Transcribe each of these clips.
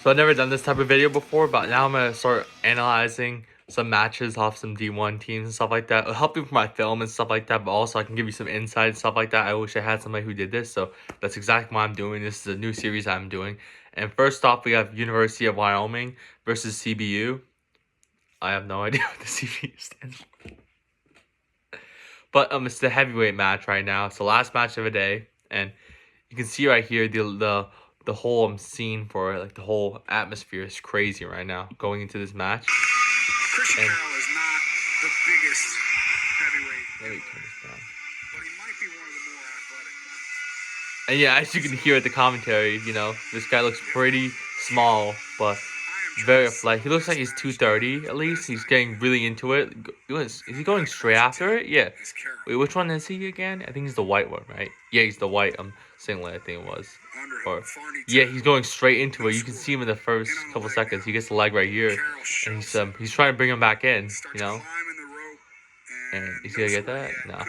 So I've never done this type of video before, but now I'm gonna start analyzing some matches off some D1 teams and stuff like that. It'll help me for my film and stuff like that, but also I can give you some insight and stuff like that. I wish I had somebody who did this, so that's exactly why I'm doing this. Is a new series I'm doing. And first off, we have University of Wyoming versus CBU. I have no idea what the CBU stands for. But it's the heavyweight match right now. It's the last match of the day, and you can see right here the whole scene for it, like the whole atmosphere is crazy right now going into this match. Christian Carroll is not the biggest heavyweight, Let me turn this down. but he might be one of the more athletic ones. And yeah, as you can hear at the commentary, you know, this guy looks pretty small, but very athletic. He looks like he's 230 at least. He's getting really into it. Is he going straight after it? Yeah. Wait, which one is he again? I think he's the white one, right? Yeah, he's the white singlet, I think it was. Or yeah, he's going straight into it. You can see him in the first couple seconds. He gets the leg right here, and he's trying to bring him back in, you know. And is he gonna get that? No.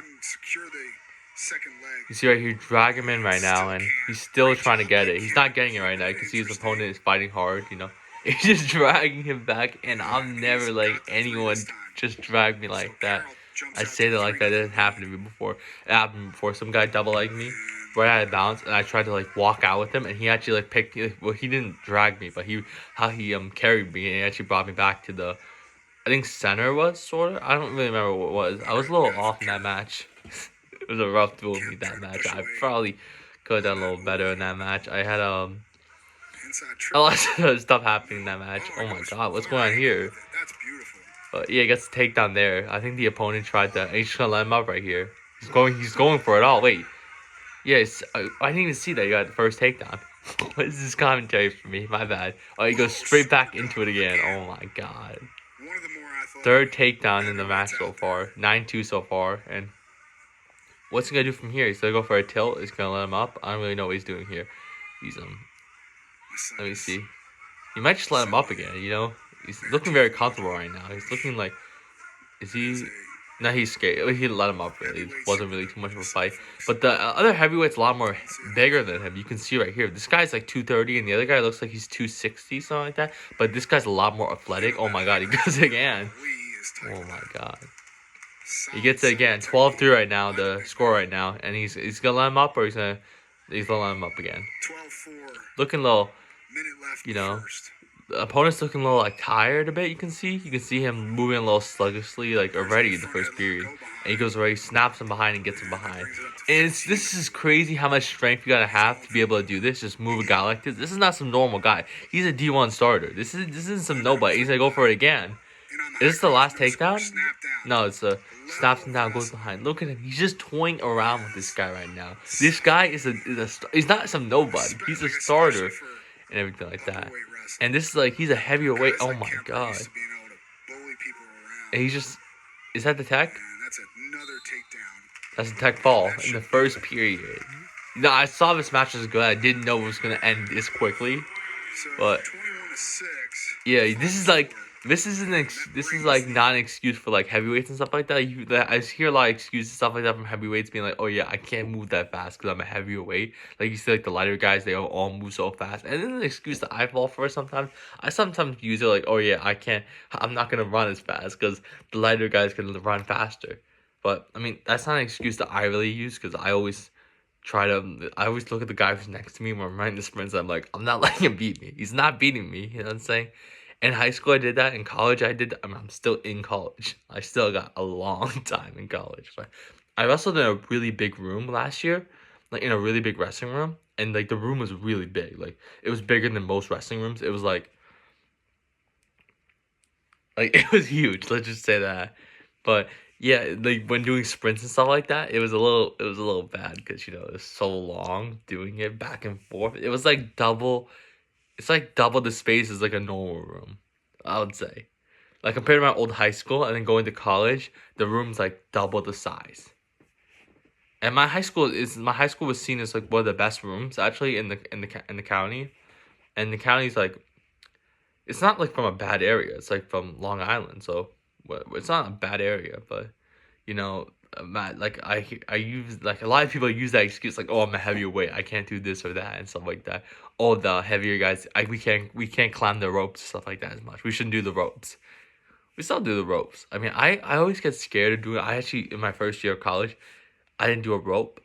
You see right here, drag him in right now, and he's still trying to get it. He's not getting it right now. You can see his opponent is fighting hard, you know. He's just dragging him back, and I'm never like anyone just drag me like that. I say that like that didn't happen to me before. It happened before. Some guy double legged me right out of bounds, and I tried to like walk out with him, and he actually like picked me. Well, he didn't drag me, but he carried me, and he actually brought me back to the, I think center was sort of. I don't really remember what it was. I was a little off in that match. It was a rough duel with me that match. I probably could have done a little better in that match. I had a lot of stuff happening in that match. Oh my god, what's going on here? But yeah, he gets the takedown there. I think the opponent tried that. He's just gonna let him up right here. He's going for it all. Wait. Yes, I didn't even see that he got the first takedown. What is this commentary for me? My bad. Oh, he goes straight back into it again. Oh my god. Third takedown in the match so far. 9-2 so far. And what's he gonna do from here? He's gonna go for a tilt. He's gonna let him up. I don't really know what he's doing here. He's let me see. He might just let him up again, you know? He's looking very comfortable right now. He's looking like, is he? No, he's scared. He let him up, really. It wasn't really too much of a fight. But the other heavyweight's a lot more bigger than him. You can see right here. This guy's like 230, and the other guy looks like he's 260, something like that. But this guy's a lot more athletic. Oh my god, he goes again. Oh my god. He gets it again. 12-3 right now, the score right now. And he's gonna let him up, or he's gonna let him up again. Looking a little, you know, the opponent's looking a little like tired a bit. You can see him moving a little sluggishly, like already in the first period. And he goes right, snaps him behind and gets him behind. And this is crazy how much strength you gotta have to be able to do this. Just move a guy like this. This is not some normal guy. He's a D1 starter. This isn't some nobody. He's gonna go for it again. Is this the last takedown? No, it's a snaps him down, goes behind. Look at him. He's just toying around with this guy right now. This guy is he's not some nobody. He's a starter and everything like that. And this is like, he's a heavier weight. Oh my god. And he's just, is that the tech? That's a tech fall in the first period. No, I saw this match was good. I didn't know it was going to end this quickly. But yeah, this is like not an excuse for like heavyweights and stuff like that. I hear a lot of excuses and stuff like that from heavyweights being like, oh yeah, I can't move that fast because I'm a heavier weight. Like you see like the lighter guys, they all move so fast. And then an excuse that I fall for sometimes. I sometimes use it like, oh yeah, I'm not gonna run as fast because the lighter guys can run faster. But I mean, that's not an excuse that I really use, because I always look at the guy who's next to me when I'm running the sprints. I'm like, I'm not letting him beat me. He's not beating me. You know what I'm saying? In high school, I did that. In college, I did that. I mean, I'm still in college. I still got a long time in college. But I wrestled in a really big room last year, like in a really big wrestling room. And like the room was really big. Like it was bigger than most wrestling rooms. It was like it was huge. Let's just say that. But yeah, like when doing sprints and stuff like that, it was a little bad because, you know, it was so long doing it back and forth. It was like double. It's like double the space as like a normal room, I would say. Like compared to my old high school and then going to college, the room's like double the size. And my high school was seen as like one of the best rooms actually in the county. And the county's like, it's not like from a bad area. It's like from Long Island, so it's not a bad area. But you know, like I use like a lot of people use that excuse like, oh, I'm a heavier weight, I can't do this or that and stuff like that. Oh, the heavier guys, we can't climb the ropes, stuff like that as much. We shouldn't do the ropes. We still do the ropes. I mean, I always get scared of doing. I actually in my first year of college, I didn't do a rope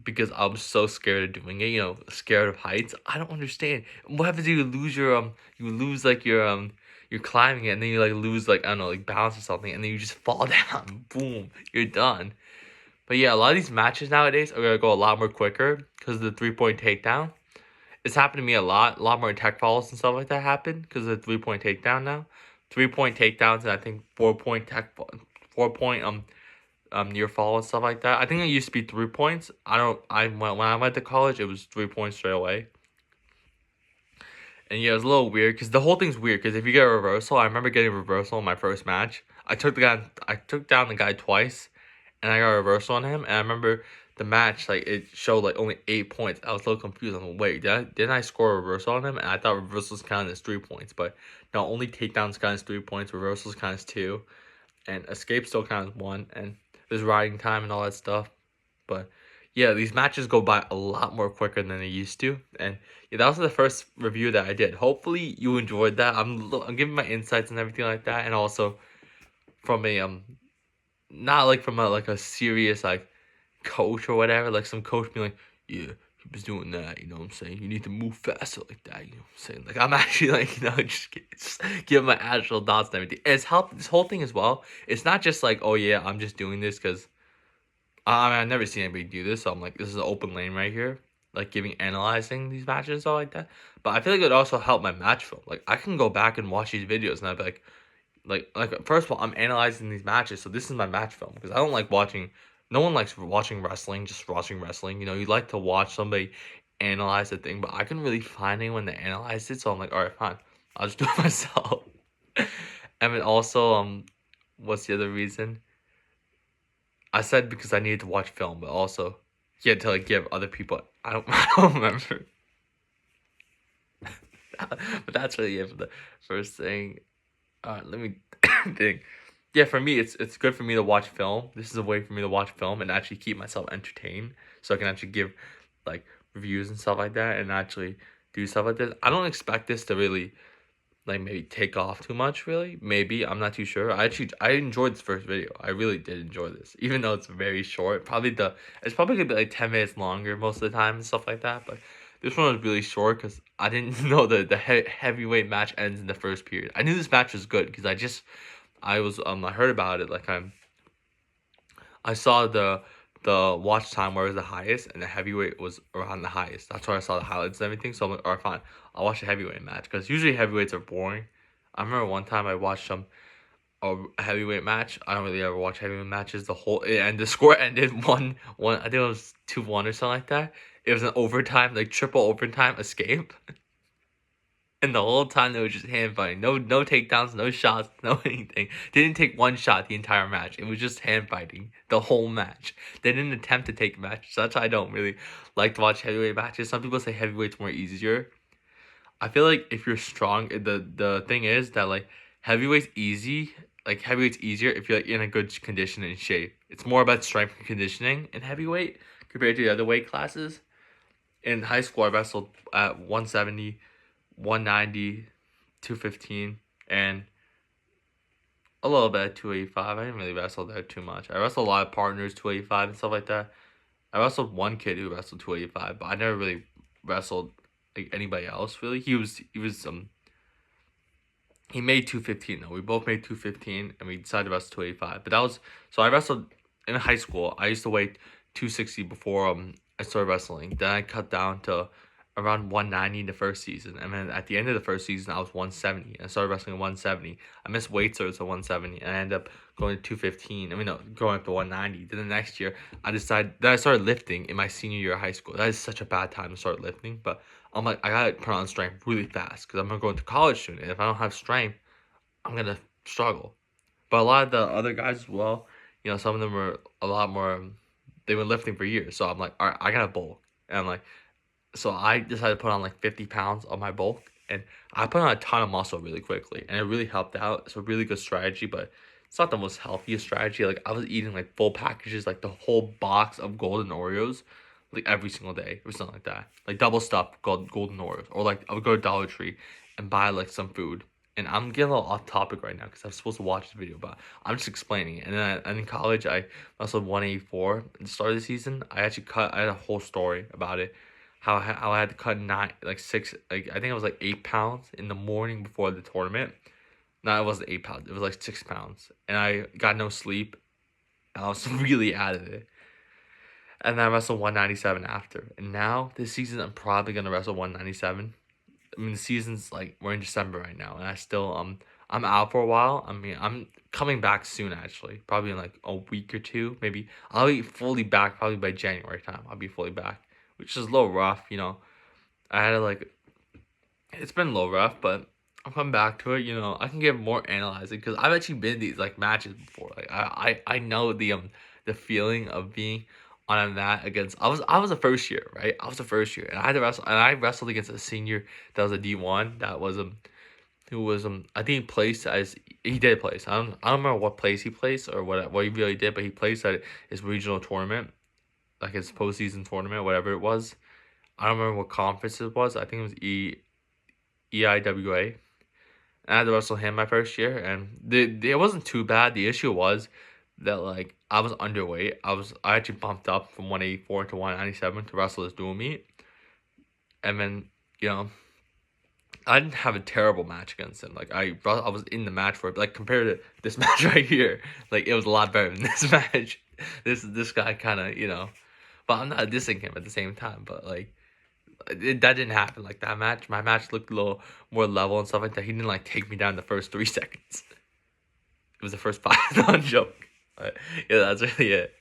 because I'm so scared of doing it. Scared of heights. I don't understand. What happens if you lose you lose like you're climbing it and then you like lose like I don't know like balance or something and then you just fall down. Boom, you're done. But yeah, a lot of these matches nowadays are gonna go a lot more quicker because of the 3 point takedown. It's happened to me a lot. A lot more tech falls and stuff like that happen because of the 3 point takedown now. 3 point takedowns and I think 4 point 4 point near fall and stuff like that. I think it used to be 3 points. I don't. I when I went to college, it was 3 points straight away. And yeah, it was a little weird because the whole thing's weird. Because if you get a reversal, I remember getting a reversal in my first match. I took down the guy twice, and I got a reversal on him. And I remember the match like it showed like only 8 points. I was a little confused. I'm like, wait, didn't I score a reversal on him? And I thought reversals counted as 3 points, but no, only takedowns count as 3 points. Reversals count as two, and escape still counts as one. And there's riding time and all that stuff. But yeah, these matches go by a lot more quicker than they used to. And yeah, that was the first review that I did. Hopefully you enjoyed that. I'm giving my insights and everything like that, and also from a not like from a like a serious like coach or whatever. Like some coach being like, yeah, he was doing that. You know what I'm saying? You need to move faster like that. You know what I'm saying? Like I'm actually like just give my actual thoughts and everything. And it's helped this whole thing as well. It's not just like, oh yeah, I'm just doing this because I mean, I've never seen anybody do this, so I'm like, this is an open lane right here, like analyzing these matches and stuff like that. But I feel like it would also help my match film. Like I can go back and watch these videos, and I'd be like first of all, I'm analyzing these matches, so this is my match film because I don't like watching. No one likes watching wrestling, just watching wrestling. You like to watch somebody analyze the thing, but I couldn't really find anyone to analyze it, so I'm like, all right, fine, I'll just do it myself. And then also, what's the other reason? I said because I needed to watch film, but also you had to like give other people. I don't, I don't remember. But that's really it for the first thing. Let me think. Yeah, for me, it's good for me to watch film. This is a way for me to watch film and actually keep myself entertained, so I can actually give like reviews and stuff like that, and actually do stuff like this. I don't expect this to really like maybe take off too much, really. Maybe, I'm not too sure. I enjoyed this first video. I really did enjoy this, even though it's very short. It's probably gonna be like 10 minutes longer most of the time and stuff like that. But this one was really short because I didn't know the heavyweight match ends in the first period. I knew this match was good because I heard about it. Like I saw the watch time where it was the highest, and the heavyweight was around the highest. That's why I saw the highlights and everything. So I'm like, alright, fine, I'll watch the heavyweight match because usually heavyweights are boring. I remember one time I watched a heavyweight match. I don't really ever watch heavyweight matches. And the score ended 1-1. I think it was 2-1 or something like that. It was an overtime, like triple overtime escape. And the whole time they were just hand fighting. No takedowns, no shots, no anything. They didn't take one shot the entire match. It was just hand fighting the whole match. They didn't attempt to take a match. So that's why I don't really like to watch heavyweight matches. Some people say heavyweight's more easier. I feel like if you're strong, the thing is that like heavyweight's easy. Like heavyweight's easier if you're like in a good condition and shape. It's more about strength and conditioning in heavyweight compared to the other weight classes. In high school, I wrestled at 170. 190, 215, and a little bit at 285. I didn't really wrestle there too much. I wrestled a lot of partners, 285 and stuff like that. I wrestled one kid who wrestled 285, but I never really wrestled like anybody else really. He made 215 though. We both made 215 and we decided to wrestle 285. But I wrestled in high school. I used to weigh 260 before I started wrestling. Then I cut down to around 190 in the first season, and then at the end of the first season I was 170 and I started wrestling at 170. I missed weight starts at 170 and I ended up going to 215. Going up to 190. Then the next year I started lifting in my senior year of high school. That is such a bad time to start lifting, but I'm like, I gotta put on strength really fast because I'm gonna go into college soon, and if I don't have strength, I'm gonna struggle. But a lot of the other guys as well, some of them were a lot more, they were lifting for years, so I'm like, all right, I gotta bulk. And I'm like, so I decided to put on like 50 pounds of my bulk, and I put on a ton of muscle really quickly, and it really helped out. It's a really good strategy, but it's not the most healthiest strategy. Like I was eating like full packages, like the whole box of golden Oreos, like every single day or something like that. Like double stuffed golden Oreos, or like I would go to Dollar Tree and buy like some food. And I'm getting a little off topic right now because I'm supposed to watch the video, but I'm just explaining it. And then in college, I wrestled 184 at the start of the season. I had a whole story about it, how I had to cut nine, like six, like I think it was like 8 pounds in the morning before the tournament. No, it wasn't 8 pounds. It was like 6 pounds, and I got no sleep. And I was really out of it. And then I wrestled 197 after. And now this season, I'm probably gonna wrestle 197. I mean, the season's like we're in December right now, and I still I'm out for a while. I mean, I'm coming back soon actually, probably in like a week or two, maybe. I'll be fully back probably by January time. I'll be fully back, which is a little rough, you know. I had to like it's been a little rough, but I'm coming back to it. You know, I can get more analyzing because I've actually been in these like matches before. Like I know the feeling of being on a mat against. I was a first year, right? I was a first year, and I had to wrestle, and I wrestled against a senior that was a D1 that was who was I think he placed as he did place. I don't remember what place he placed or what he really did, but he placed at his regional tournament, like his postseason tournament, whatever it was. I don't remember what conference it was. I think it was EIWA. And I had to wrestle him my first year, and it wasn't too bad. The issue was that like I was underweight. I actually bumped up from 184 to 197 to wrestle this dual meet, and then you know I didn't have a terrible match against him. Like I was in the match for it, but like compared to this match right here, like it was a lot better than this match. This guy kind of but I'm not dissing him at the same time. But like that didn't happen. Like that match, my match looked a little more level and stuff like that. He didn't like take me down the first 3 seconds. It was the first 5 non-joke. But yeah, that's really it.